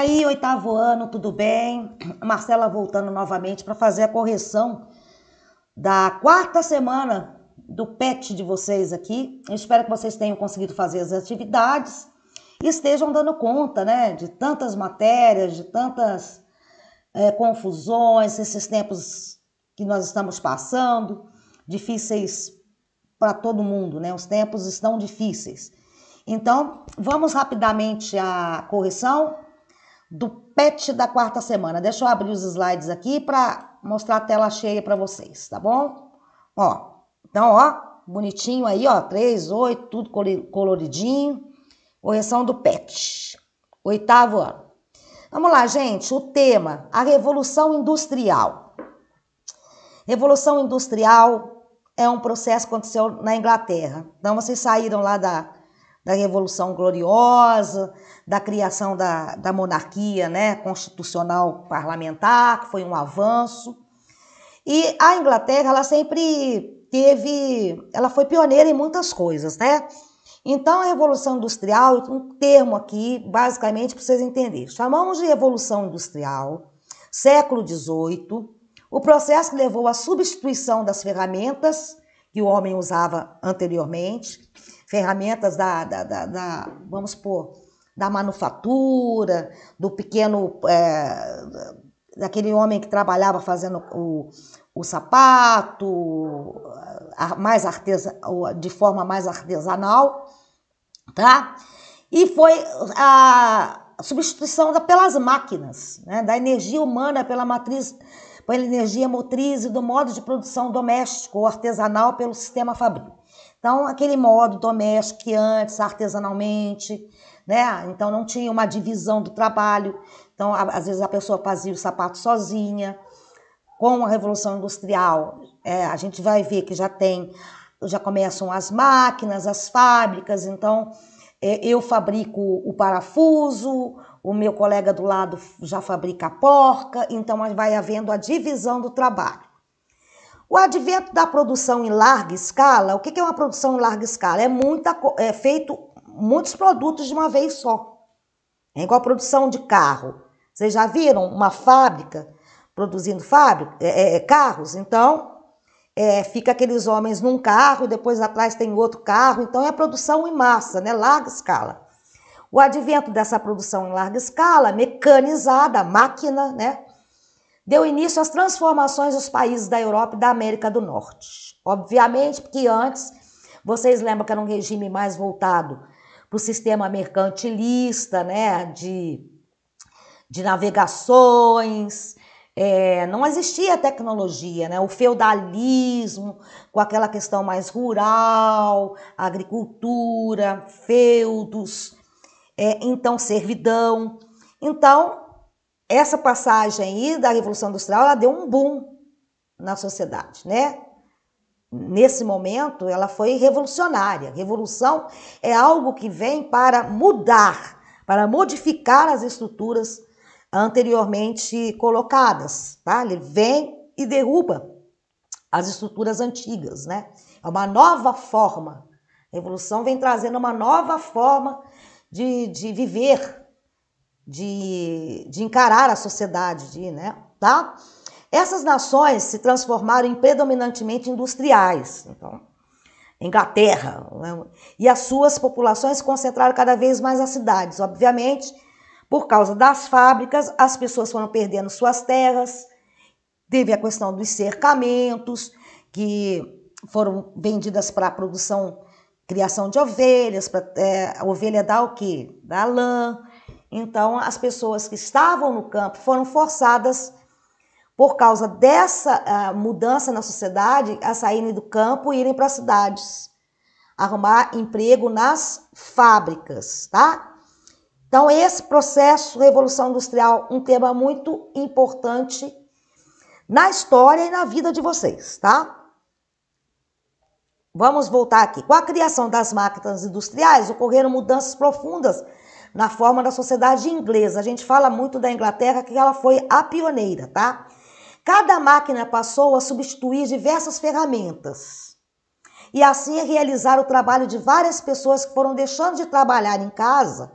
aí, oitavo ano, tudo bem? Marcela voltando novamente para fazer a correção da quarta semana do PET de vocês aqui. Eu espero que vocês tenham conseguido fazer as atividades e estejam dando conta, né, de tantas matérias, de tantas confusões, esses tempos que nós estamos passando, difíceis para todo mundo, né? Os tempos estão difíceis. Então, vamos rapidamente à correção do PET da quarta semana. Deixa eu abrir os slides aqui para mostrar a tela cheia para vocês, tá bom? Ó, então, ó, bonitinho aí, ó, 3, 8, tudo coloridinho. Correção do PET, oitavo ano. Vamos lá, gente, o tema, a Revolução Industrial. Revolução Industrial é um processo que aconteceu na Inglaterra. Então, vocês saíram lá da Revolução Gloriosa, da criação da monarquia, né, constitucional parlamentar, que foi um avanço. E a Inglaterra, ela sempre ela foi pioneira em muitas coisas, né? Então, a Revolução Industrial, um termo aqui, basicamente, para vocês entenderem. Chamamos de Revolução Industrial, século XVIII, o processo que levou à substituição das ferramentas que o homem usava anteriormente, ferramentas vamos supor, da manufatura, do pequeno, daquele homem que trabalhava fazendo o sapato, de forma mais artesanal, tá? E foi a substituição pelas máquinas, né? Da energia humana pela energia motriz e do modo de produção doméstico ou artesanal pelo sistema fabril. Então, aquele modo doméstico que antes, artesanalmente, né? Então, não tinha uma divisão do trabalho. Então, às vezes a pessoa fazia o sapato sozinha. Com a Revolução Industrial, a gente vai ver que já começam as máquinas, as fábricas. Então, eu fabrico o parafuso, o meu colega do lado já fabrica a porca. Então, vai havendo a divisão do trabalho. O advento da produção em larga escala, o que é uma produção em larga escala? É feito muitos produtos de uma vez só. É igual a produção de carro. Vocês já viram uma fábrica produzindo carros? Então, fica aqueles homens num carro, depois atrás tem outro carro. Então, é a produção em massa, né? Larga escala. O advento dessa produção em larga escala, mecanizada, a máquina, né? Deu início às transformações dos países da Europa e da América do Norte. Obviamente, porque antes, vocês lembram que era um regime mais voltado para o sistema mercantilista, né? De navegações, não existia tecnologia, né? O feudalismo, com aquela questão mais rural, agricultura, feudos, então servidão. Então, essa passagem aí da Revolução Industrial, ela deu um boom na sociedade, né? Nesse momento, ela foi revolucionária. Revolução é algo que vem para mudar, para modificar as estruturas anteriormente colocadas, tá? Ele vem e derruba as estruturas antigas, né? É uma nova forma. A revolução vem trazendo uma nova forma de viver, de encarar a sociedade, né? Tá? Essas nações se transformaram em predominantemente industriais. Então, Inglaterra, né? E as suas populações se concentraram cada vez mais nas cidades. Obviamente, por causa das fábricas, as pessoas foram perdendo suas terras. Teve a questão dos cercamentos, que foram vendidas para a criação de ovelhas. A ovelha dá o quê? Dá lã. Então, as pessoas que estavam no campo foram forçadas, por causa dessa mudança na sociedade, a saírem do campo e irem para as cidades, arrumar emprego nas fábricas, tá? Então, esse processo, Revolução Industrial, um tema muito importante na história e na vida de vocês, tá? Vamos voltar aqui. Com a criação das máquinas industriais, ocorreram mudanças profundas na forma da sociedade inglesa. A gente fala muito da Inglaterra, que ela foi a pioneira, tá? Cada máquina passou a substituir diversas ferramentas e assim a realizar o trabalho de várias pessoas que foram deixando de trabalhar em casa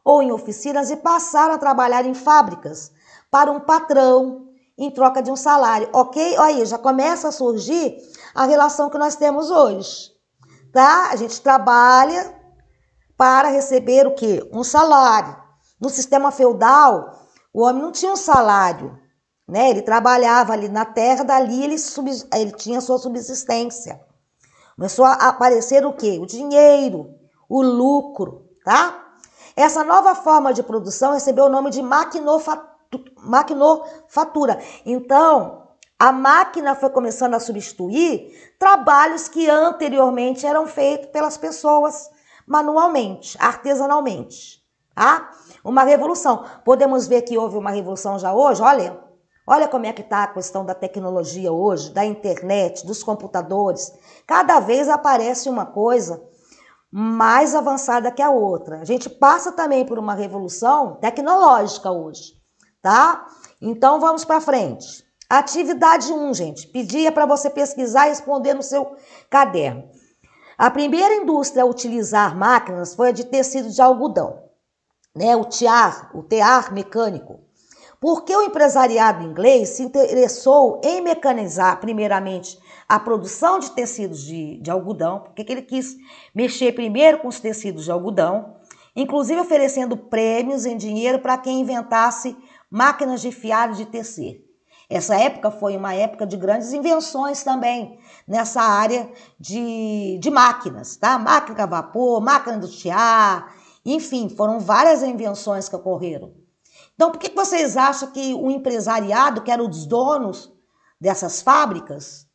ou em oficinas e passaram a trabalhar em fábricas para um patrão em troca de um salário, ok? Aí já começa a surgir a relação que nós temos hoje, tá? A gente trabalha para receber o quê? Um salário. No sistema feudal, o homem não tinha um salário, né? Ele trabalhava ali na terra, dali ele tinha sua subsistência. Começou a aparecer o quê? O dinheiro, o lucro, tá? Essa nova forma de produção recebeu o nome de maquinofatura. Então, a máquina foi começando a substituir trabalhos que anteriormente eram feitos pelas pessoas manualmente, artesanalmente, tá? Uma revolução. Podemos ver que houve uma revolução já hoje, olha como é que está a questão da tecnologia hoje, da internet, dos computadores. Cada vez aparece uma coisa mais avançada que a outra. A gente passa também por uma revolução tecnológica hoje, tá? Então vamos para frente. Atividade 1, gente. Pedia para você pesquisar e responder no seu caderno. A primeira indústria a utilizar máquinas foi a de tecido de algodão, né? O tear mecânico. Porque o empresariado inglês se interessou em mecanizar, primeiramente, a produção de tecidos de algodão, porque ele quis mexer primeiro com os tecidos de algodão, inclusive oferecendo prêmios em dinheiro para quem inventasse máquinas de fiar e de tecer. Essa época foi uma época de grandes invenções também nessa área de máquinas, tá? Máquina a vapor, máquina do tear, enfim, foram várias invenções que ocorreram. Então, por que vocês acham que o empresariado, que era os donos dessas fábricas,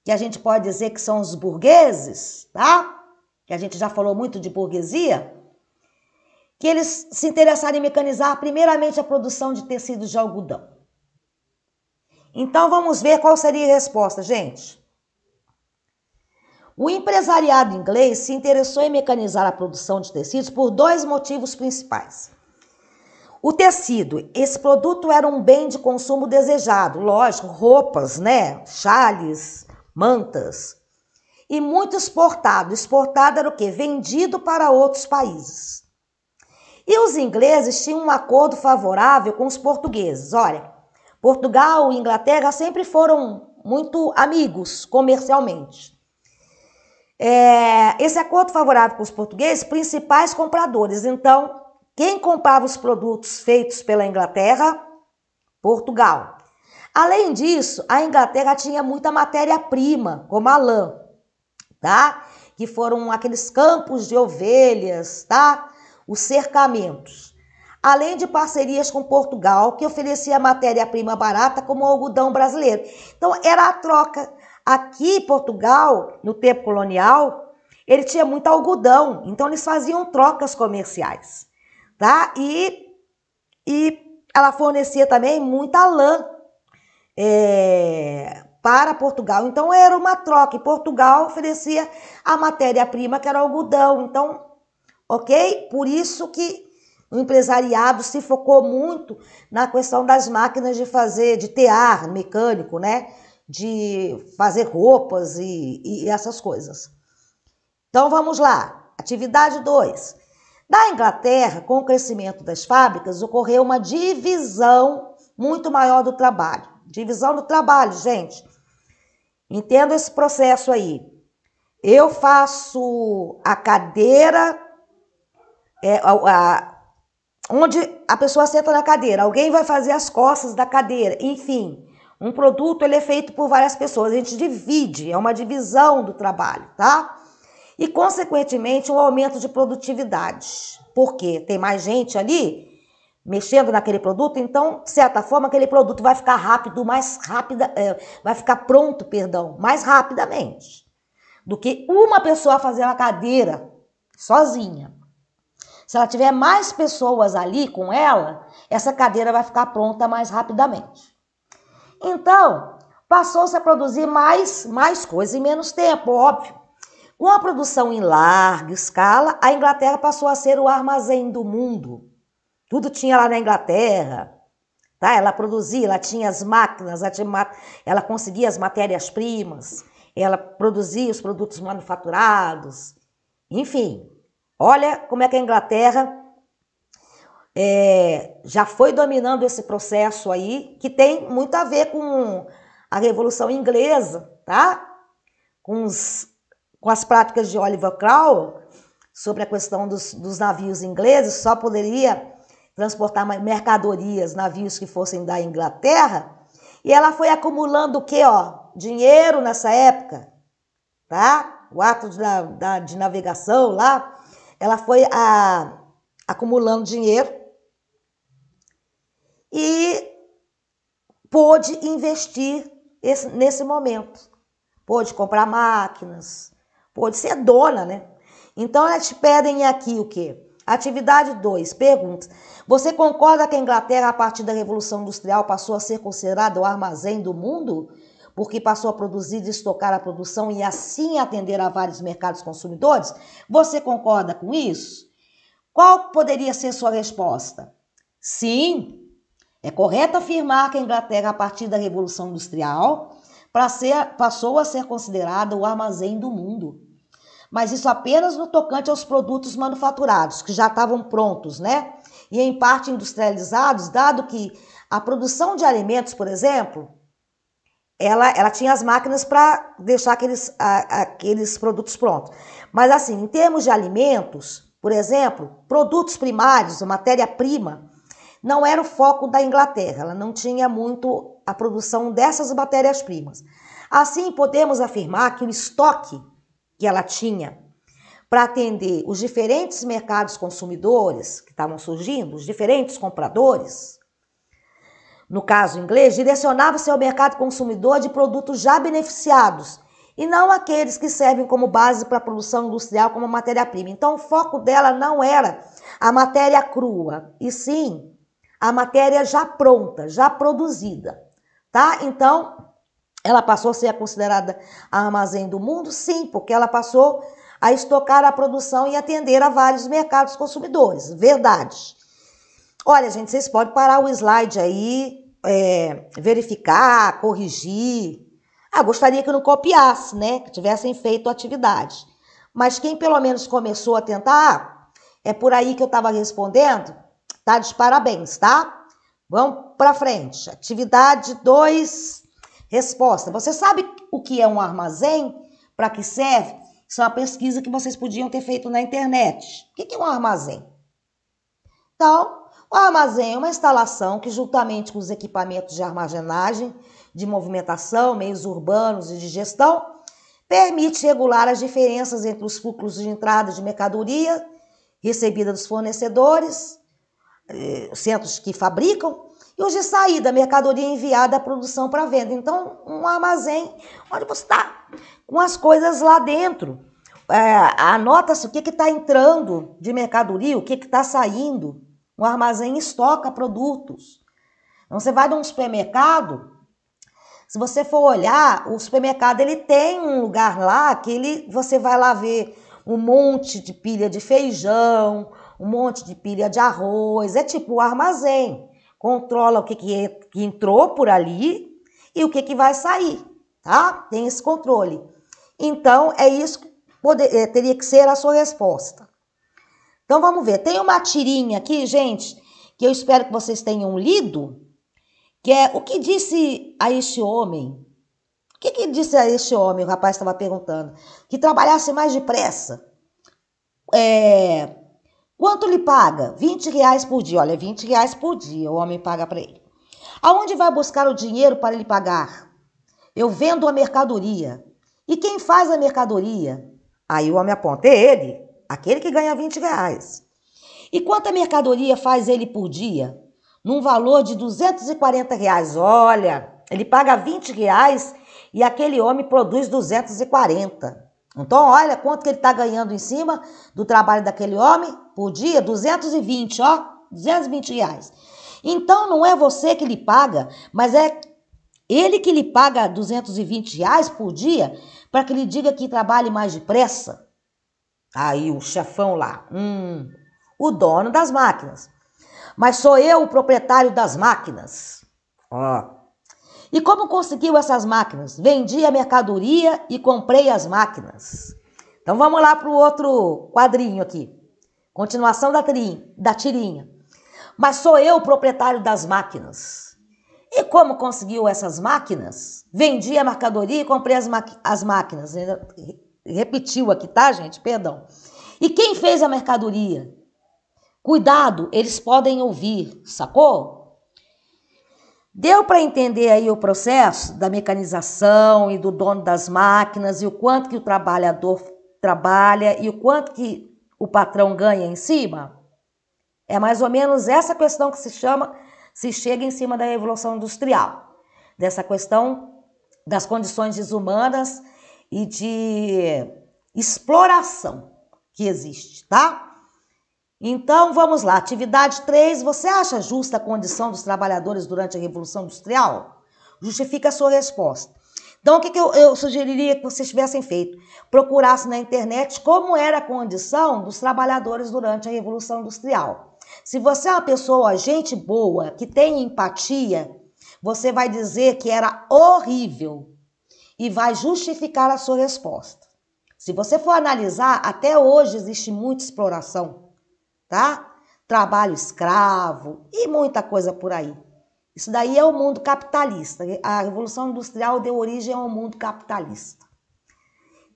que a gente pode dizer que são os burgueses, tá? Que a gente já falou muito de burguesia, que eles se interessaram em mecanizar primeiramente a produção de tecidos de algodão. Então, vamos ver qual seria a resposta, gente. O empresariado inglês se interessou em mecanizar a produção de tecidos por dois motivos principais. O tecido, esse produto era um bem de consumo desejado, lógico, roupas, né, chales, mantas, e muito exportado. Exportado era o quê? Vendido para outros países. E os ingleses tinham um acordo favorável com os portugueses. Olha, Portugal e Inglaterra sempre foram muito amigos comercialmente. Esse acordo favorável com os portugueses, principais compradores. Então, quem comprava os produtos feitos pela Inglaterra? Portugal. Além disso, a Inglaterra tinha muita matéria-prima, como a lã, tá? Que foram aqueles campos de ovelhas, tá? Os cercamentos. Além de parcerias com Portugal, que oferecia matéria-prima barata, como o algodão brasileiro. Então, era a troca. Aqui, Portugal, no tempo colonial, ele tinha muito algodão, então eles faziam trocas comerciais, tá? E ela fornecia também muita lã para Portugal. Então, era uma troca. E Portugal oferecia a matéria-prima, que era o algodão. Então, ok? Por isso que o empresariado se focou muito na questão das máquinas de tear mecânico, né? De fazer roupas e essas coisas. Então, vamos lá. Atividade 2. Na Inglaterra, com o crescimento das fábricas, ocorreu uma divisão muito maior do trabalho. Divisão do trabalho, gente. Entenda esse processo aí. Eu faço a cadeira, onde a pessoa senta na cadeira. Alguém vai fazer as costas da cadeira. Enfim, um produto ele é feito por várias pessoas. A gente divide, é uma divisão do trabalho, tá? E, consequentemente, um aumento de produtividade. Porque tem mais gente ali mexendo naquele produto, então, de certa forma, aquele produto vai ficar vai ficar pronto, mais rapidamente do que uma pessoa fazer a cadeira sozinha. Se ela tiver mais pessoas ali com ela, essa cadeira vai ficar pronta mais rapidamente. Então, passou-se a produzir mais coisa em menos tempo, óbvio. Com a produção em larga escala, a Inglaterra passou a ser o armazém do mundo. Tudo tinha lá na Inglaterra, tá? Ela produzia, ela tinha as máquinas, ela conseguia as matérias-primas, ela produzia os produtos manufaturados, enfim. Olha como é que a Inglaterra já foi dominando esse processo aí, que tem muito a ver com a Revolução Inglesa, tá? Com as práticas de Oliver Cromwell, sobre a questão dos navios ingleses, só poderia transportar mercadorias, navios que fossem da Inglaterra, e ela foi acumulando o quê, ó? Dinheiro nessa época, tá? O ato de navegação lá, ela foi acumulando dinheiro e pôde investir nesse momento. Pôde comprar máquinas, pôde ser dona, né? Então, elas te pedem aqui o quê? Atividade 2, perguntas. Você concorda que a Inglaterra, a partir da Revolução Industrial, passou a ser considerada o armazém do mundo? Porque passou a produzir e estocar a produção e assim atender a vários mercados consumidores? Você concorda com isso? Qual poderia ser sua resposta? Sim, é correto afirmar que a Inglaterra, a partir da Revolução Industrial, passou a ser considerada o armazém do mundo. Mas isso apenas no tocante aos produtos manufaturados, que já estavam prontos, né? E em parte industrializados, dado que a produção de alimentos, por exemplo, ela tinha as máquinas para deixar aqueles produtos prontos. Mas assim, em termos de alimentos, por exemplo, produtos primários, a matéria-prima, não era o foco da Inglaterra, ela não tinha muito a produção dessas matérias-primas. Assim, podemos afirmar que o estoque que ela tinha para atender os diferentes mercados consumidores que estavam surgindo, os diferentes compradores, no caso inglês, direcionava seu mercado consumidor de produtos já beneficiados e não aqueles que servem como base para a produção industrial como matéria-prima. Então, o foco dela não era a matéria crua, e sim a matéria já pronta, já produzida, tá? Então, ela passou a ser considerada armazém do mundo? Sim, porque ela passou a estocar a produção e atender a vários mercados consumidores. Verdade. Olha, gente, vocês podem parar o slide aí, verificar, corrigir. Gostaria que não copiasse, né? Que tivessem feito a atividade. Mas quem pelo menos começou a tentar, é por aí que eu estava respondendo, tá de parabéns, tá? Vamos para frente. Atividade 2, resposta. Você sabe o que é um armazém? Para que serve? Isso é uma pesquisa que vocês podiam ter feito na internet. O que é um armazém? Então, o armazém é uma instalação que, juntamente com os equipamentos de armazenagem, de movimentação, meios urbanos e de gestão, permite regular as diferenças entre os fluxos de entrada de mercadoria recebida dos fornecedores, os centros que fabricam, e os de saída, mercadoria enviada à produção para venda. Então, um armazém onde você está com as coisas lá dentro. Anota-se o que está entrando de mercadoria, o que está saindo. Um armazém estoca produtos. Então, você vai num supermercado, se você for olhar, o supermercado ele tem um lugar lá que você vai lá ver um monte de pilha de feijão, um monte de pilha de arroz, é tipo um armazém. Controla o que entrou por ali e o que vai sair, tá? Tem esse controle. Então, é isso que teria que ser a sua resposta. Então, vamos ver. Tem uma tirinha aqui, gente, que eu espero que vocês tenham lido, que é o que disse a este homem. O que disse a este homem, o rapaz estava perguntando? Que trabalhasse mais depressa. Quanto lhe paga? R$20 por dia. Olha, R$20 por dia o homem paga para ele. Aonde vai buscar o dinheiro para lhe pagar? Eu vendo a mercadoria. E quem faz a mercadoria? Aí o homem aponta, é ele, aquele que ganha R$20. E quanta mercadoria faz ele por dia? Num valor de R$240. Olha, ele paga R$20 e aquele homem produz 240. Então, olha quanto que ele está ganhando em cima do trabalho daquele homem por dia, 220, ó, R$220. Então, não é você que lhe paga, mas é ele que lhe paga R$220 por dia para que lhe diga que trabalhe mais depressa. Aí o chefão lá, o dono das máquinas. Mas sou eu o proprietário das máquinas. Ó. E como conseguiu essas máquinas? Vendi a mercadoria e comprei as máquinas. Então vamos lá para o outro quadrinho aqui. Continuação da tirinha. mas sou eu o proprietário das máquinas. E como conseguiu essas máquinas? Vendi a mercadoria e comprei as máquinas. Repetiu aqui, tá, gente? Perdão. E quem fez a mercadoria? Cuidado, eles podem ouvir, sacou? Deu para entender aí o processo da mecanização e do dono das máquinas e o quanto que o trabalhador trabalha e o quanto que o patrão ganha em cima? É mais ou menos essa questão que se chega em cima da Revolução Industrial. Dessa questão das condições desumanas e de exploração que existe, tá? Então, vamos lá. Atividade 3. Você acha justa a condição dos trabalhadores durante a Revolução Industrial? Justifica a sua resposta. Então, o que eu sugeriria que vocês tivessem feito? Procurasse na internet como era a condição dos trabalhadores durante a Revolução Industrial. Se você é uma pessoa, gente boa, que tem empatia, você vai dizer que era horrível e vai justificar a sua resposta. Se você for analisar, até hoje existe muita exploração, tá? Trabalho escravo e muita coisa por aí. Isso daí é o mundo capitalista. A Revolução Industrial deu origem ao mundo capitalista.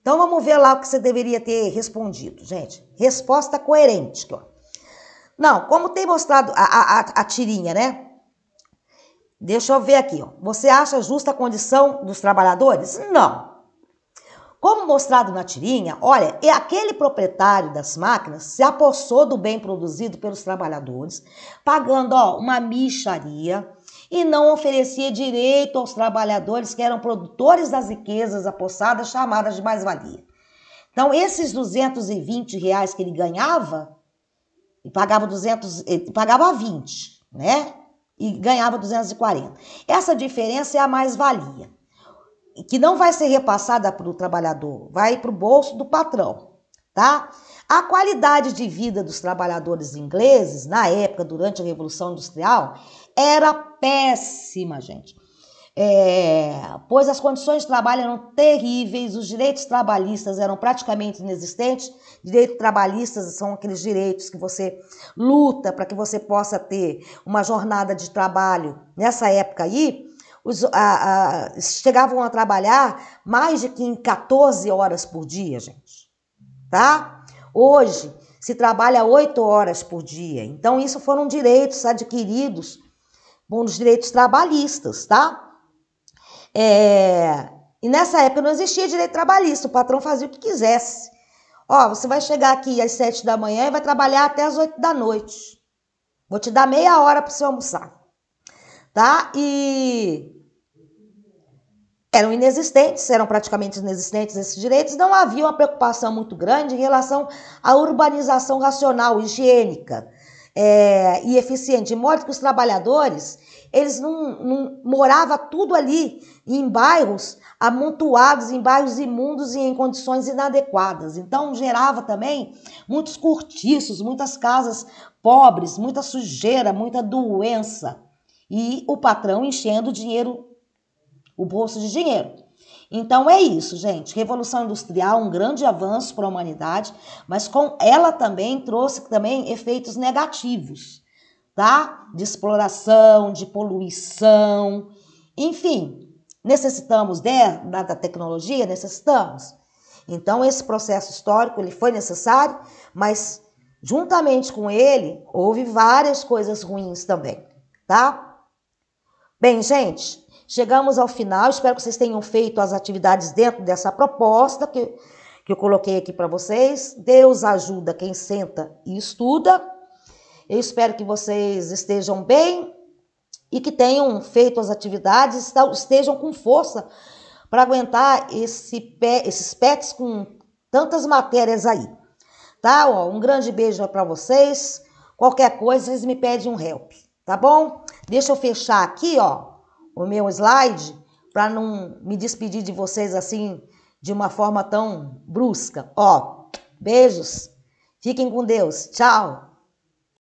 Então vamos ver lá o que você deveria ter respondido, gente. Resposta coerente. Não, como tem mostrado a tirinha, né? Deixa eu ver aqui, ó. Você acha justa a condição dos trabalhadores? Não. Como mostrado na tirinha, olha, aquele proprietário das máquinas se apossou do bem produzido pelos trabalhadores, pagando, ó, uma mixaria e não oferecia direito aos trabalhadores que eram produtores das riquezas apossadas chamadas de mais-valia. Então, esses R$220 que ele ganhava, ele pagava 20, né? E ganhava 240. Essa diferença é a mais-valia, que não vai ser repassada para o trabalhador, vai para o bolso do patrão, tá? A qualidade de vida dos trabalhadores ingleses, na época, durante a Revolução Industrial, era péssima, gente. Pois as condições de trabalho eram terríveis, os direitos trabalhistas eram praticamente inexistentes. Direitos trabalhistas são aqueles direitos que você luta para que você possa ter uma jornada de trabalho. Nessa época aí, chegavam a trabalhar mais de 14 horas por dia, gente, tá? Hoje se trabalha 8 horas por dia. Então, isso foram direitos adquiridos nos direitos trabalhistas, tá? E nessa época não existia direito trabalhista, o patrão fazia o que quisesse. Ó, você vai chegar aqui às 7 da manhã e vai trabalhar até às 8 da noite. Vou te dar meia hora para você almoçar, tá? E eram praticamente inexistentes esses direitos, não havia uma preocupação muito grande em relação à urbanização racional, higiênica e eficiente, de modo que os trabalhadores, eles não moravam tudo ali em bairros amontoados, em bairros imundos e em condições inadequadas. Então, gerava também muitos cortiços, muitas casas pobres, muita sujeira, muita doença. E o patrão enchendo o bolso de dinheiro. Então é isso, gente. Revolução Industrial, um grande avanço para a humanidade, mas com ela também trouxe efeitos negativos, tá? De exploração, de poluição, enfim. Necessitamos da tecnologia? Necessitamos. Então esse processo histórico ele foi necessário, mas juntamente com ele houve várias coisas ruins também, tá? Bem, gente, chegamos ao final, espero que vocês tenham feito as atividades dentro dessa proposta que eu coloquei aqui para vocês. Deus ajuda quem senta e estuda. Eu espero que vocês estejam bem e que tenham feito as atividades, estejam com força para aguentar esses PETs com tantas matérias aí. Tá? Ó, um grande beijo para vocês. Qualquer coisa, vocês me pedem um help, tá bom? Deixa eu fechar aqui, ó, o meu slide, para não me despedir de vocês assim, de uma forma tão brusca. Ó, beijos, fiquem com Deus, tchau!